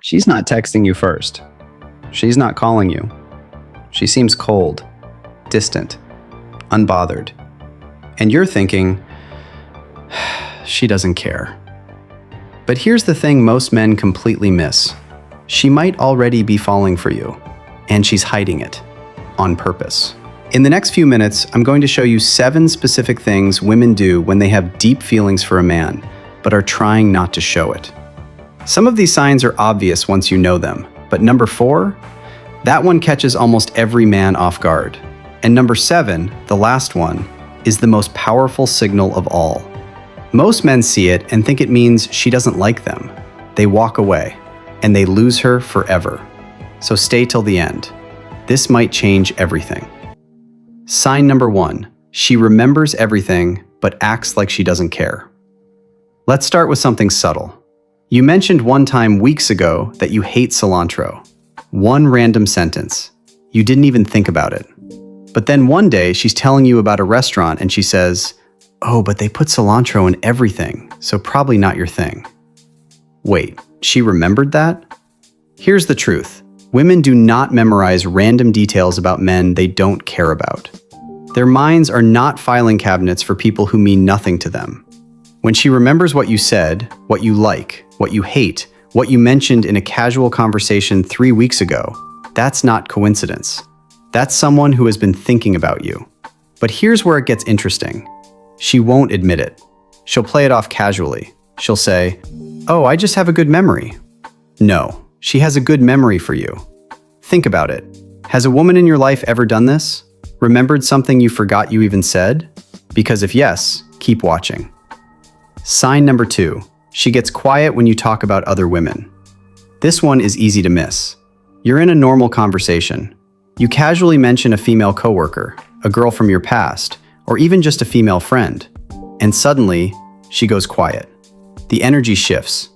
She's not texting you first. She's not calling you. She seems cold, distant, unbothered. And you're thinking, she doesn't care. But here's the thing most men completely miss. She might already be falling for you, and she's hiding it on purpose. In the next few minutes, I'm going to show you 7 specific things women do when they have deep feelings for a man, but are trying not to show it. Some of these signs are obvious once you know them, but number 4, that one catches almost every man off guard. And number 7, the last one, is the most powerful signal of all. Most men see it and think it means she doesn't like them. They walk away, and they lose her forever. So stay till the end. This might change everything. Sign number 1, she remembers everything, but acts like she doesn't care. Let's start with something subtle. You mentioned one time weeks ago that you hate cilantro. One random sentence. You didn't even think about it. But then one day she's telling you about a restaurant and she says, "Oh, but they put cilantro in everything, so probably not your thing." Wait, she remembered that? Here's the truth. Women do not memorize random details about men they don't care about. Their minds are not filing cabinets for people who mean nothing to them. When she remembers what you said, what you like, what you hate, what you mentioned in a casual conversation 3 weeks ago, that's not coincidence. That's someone who has been thinking about you. But here's where it gets interesting. She won't admit it. She'll play it off casually. She'll say, "Oh, I just have a good memory." No, she has a good memory for you. Think about it. Has a woman in your life ever done this? Remembered something you forgot you even said? Because if yes, keep watching. Sign number 2, she gets quiet when you talk about other women. This one is easy to miss. You're in a normal conversation. You casually mention a female coworker, a girl from your past, or even just a female friend. And suddenly, she goes quiet. The energy shifts.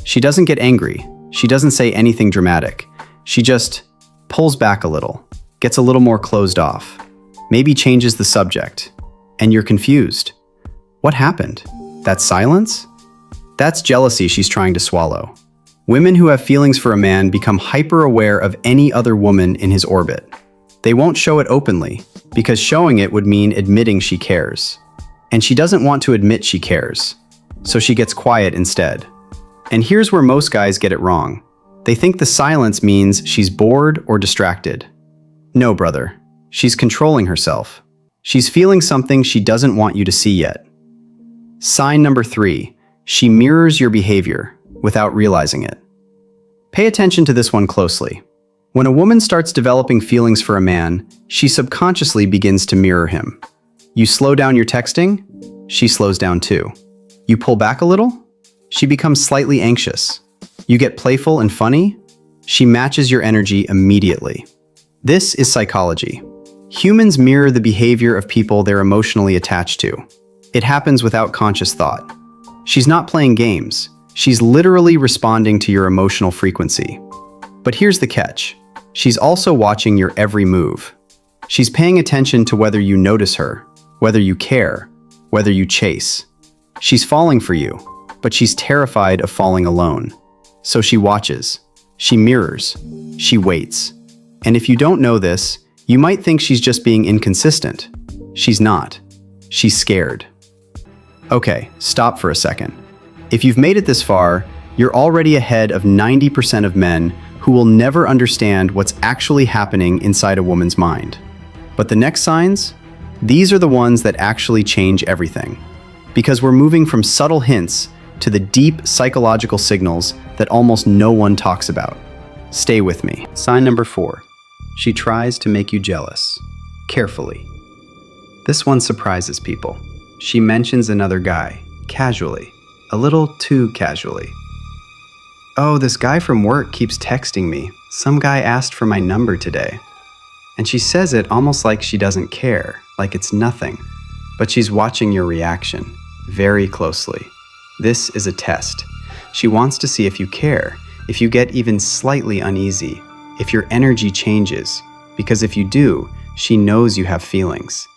She doesn't get angry. She doesn't say anything dramatic. She just pulls back a little, gets a little more closed off, maybe changes the subject. And you're confused. What happened? That silence? That's jealousy she's trying to swallow. Women who have feelings for a man become hyper-aware of any other woman in his orbit. They won't show it openly, because showing it would mean admitting she cares. And she doesn't want to admit she cares, so she gets quiet instead. And here's where most guys get it wrong. They think the silence means she's bored or distracted. No, brother. She's controlling herself. She's feeling something she doesn't want you to see yet. Sign number 3, she mirrors your behavior without realizing it. Pay attention to this one closely. When a woman starts developing feelings for a man, she subconsciously begins to mirror him. You slow down your texting, she slows down too. You pull back a little, she becomes slightly anxious. You get playful and funny, she matches your energy immediately. This is psychology. Humans mirror the behavior of people they're emotionally attached to. It happens without conscious thought. She's not playing games. She's literally responding to your emotional frequency. But here's the catch. She's also watching your every move. She's paying attention to whether you notice her, whether you care, whether you chase. She's falling for you, but she's terrified of falling alone. So she watches, she mirrors, she waits. And if you don't know this, you might think she's just being inconsistent. She's not. She's scared. Okay, stop for a second. If you've made it this far, you're already ahead of 90% of men who will never understand what's actually happening inside a woman's mind. But the next signs? These are the ones that actually change everything. Because we're moving from subtle hints to the deep psychological signals that almost no one talks about. Stay with me. Sign number 4. She tries to make you jealous. Carefully. This one surprises people. She mentions another guy, casually. A little too casually. "Oh, this guy from work keeps texting me. Some guy asked for my number today." And she says it almost like she doesn't care, like it's nothing. But she's watching your reaction very closely. This is a test. She wants to see if you care, if you get even slightly uneasy, if your energy changes. Because if you do, she knows you have feelings.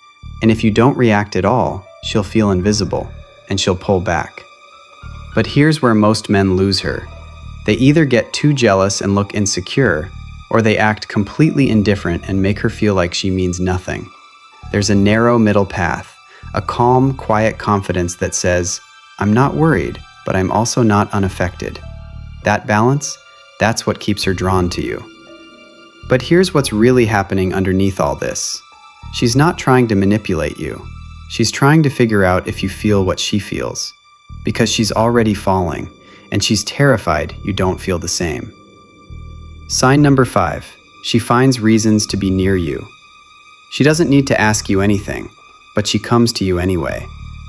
And if you don't react at all, she'll feel invisible, and she'll pull back. But here's where most men lose her. They either get too jealous and look insecure, or they act completely indifferent and make her feel like she means nothing. There's a narrow middle path, a calm, quiet confidence that says, I'm not worried, but I'm also not unaffected. That balance, that's what keeps her drawn to you. But here's what's really happening underneath all this. She's not trying to manipulate you. She's trying to figure out if you feel what she feels, because she's already falling, and she's terrified you don't feel the same. Sign number 5, she finds reasons to be near you. She doesn't need to ask you anything, but she comes to you anyway.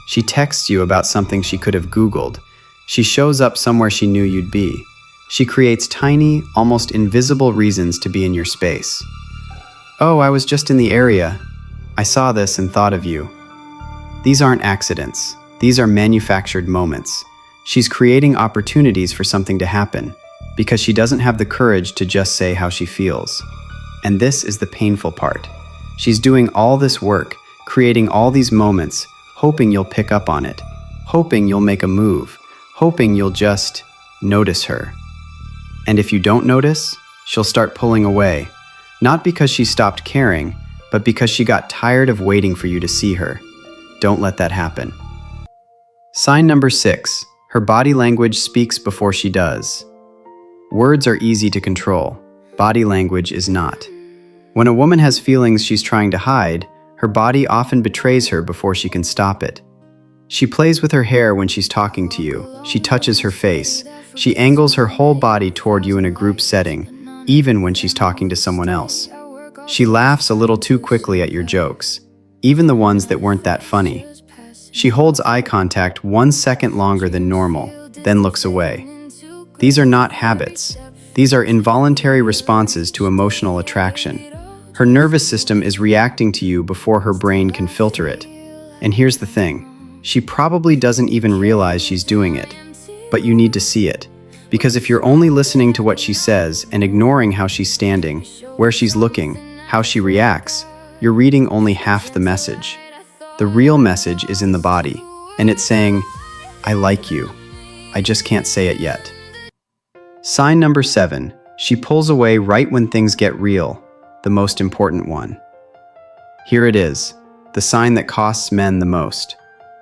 She texts you about something she could have Googled. She shows up somewhere she knew you'd be. She creates tiny, almost invisible reasons to be in your space. Oh, I was just in the area. I saw this and thought of you. These aren't accidents. These are manufactured moments. She's creating opportunities for something to happen because she doesn't have the courage to just say how she feels. And this is the painful part. She's doing all this work, creating all these moments, hoping you'll pick up on it, hoping you'll make a move, hoping you'll just notice her. And if you don't notice, she'll start pulling away, not because she stopped caring, but because she got tired of waiting for you to see her. Don't let that happen. Sign number 6, her body language speaks before she does. Words are easy to control. Body language is not. When a woman has feelings she's trying to hide, her body often betrays her before she can stop it. She plays with her hair when she's talking to you. She touches her face. She angles her whole body toward you in a group setting, even when she's talking to someone else. She laughs a little too quickly at your jokes, even the ones that weren't that funny. She holds eye contact 1 second longer than normal, then looks away. These are not habits. These are involuntary responses to emotional attraction. Her nervous system is reacting to you before her brain can filter it. And here's the thing, she probably doesn't even realize she's doing it, but you need to see it. Because if you're only listening to what she says and ignoring how she's standing, where she's looking, how she reacts, you're reading only half the message. The real message is in the body, and it's saying, I like you. I just can't say it yet. Sign number 7, she pulls away right when things get real, the most important one. Here it is, the sign that costs men the most.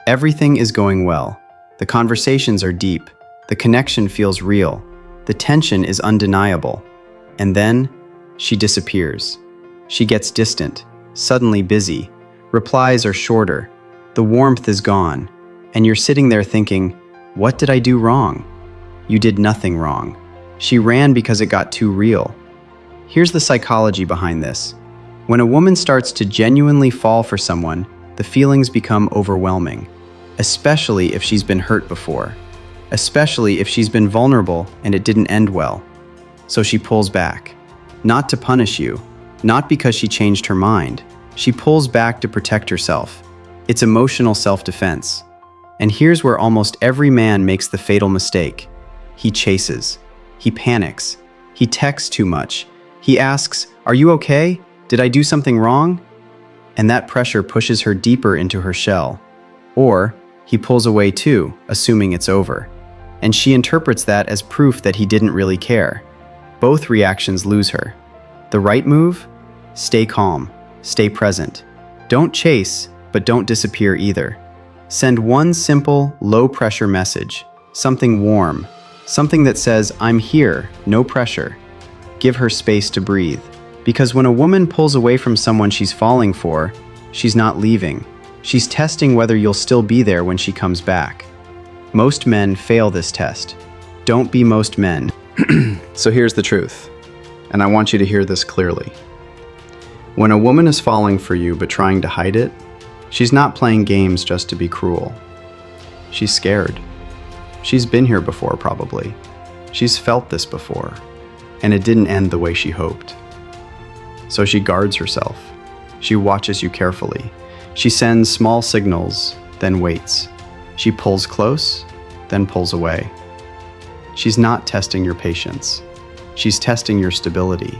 Everything is going well. The conversations are deep. The connection feels real. The tension is undeniable. And then, she disappears. She gets distant, suddenly busy. Replies are shorter. The warmth is gone. And you're sitting there thinking, what did I do wrong? You did nothing wrong. She ran because it got too real. Here's the psychology behind this. When a woman starts to genuinely fall for someone, the feelings become overwhelming, especially if she's been hurt before, especially if she's been vulnerable and it didn't end well. So she pulls back, not to punish you, not because she changed her mind. She pulls back to protect herself. It's emotional self-defense. And here's where almost every man makes the fatal mistake. He chases. He panics. He texts too much. He asks, are you okay? Did I do something wrong? And that pressure pushes her deeper into her shell. Or he pulls away too, assuming it's over. And she interprets that as proof that he didn't really care. Both reactions lose her. The right move? Stay calm. Stay present. Don't chase, but don't disappear either. Send one simple, low-pressure message. Something warm. Something that says, I'm here, no pressure. Give her space to breathe. Because when a woman pulls away from someone she's falling for, she's not leaving. She's testing whether you'll still be there when she comes back. Most men fail this test. Don't be most men. So here's the truth, and I want you to hear this clearly. When a woman is falling for you but trying to hide it, she's not playing games just to be cruel. She's scared. She's been here before, probably. She's felt this before, and it didn't end the way she hoped. So she guards herself. She watches you carefully. She sends small signals, then waits. She pulls close, then pulls away. She's not testing your patience. She's testing your stability.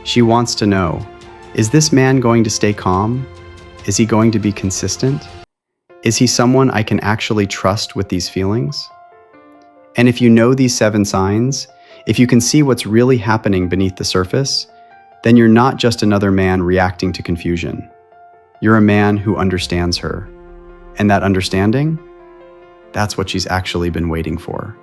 She wants to know, is this man going to stay calm? Is he going to be consistent? Is he someone I can actually trust with these feelings? And if you know these 7 signs, if you can see what's really happening beneath the surface, then you're not just another man reacting to confusion. You're a man who understands her. And that understanding, that's what she's actually been waiting for.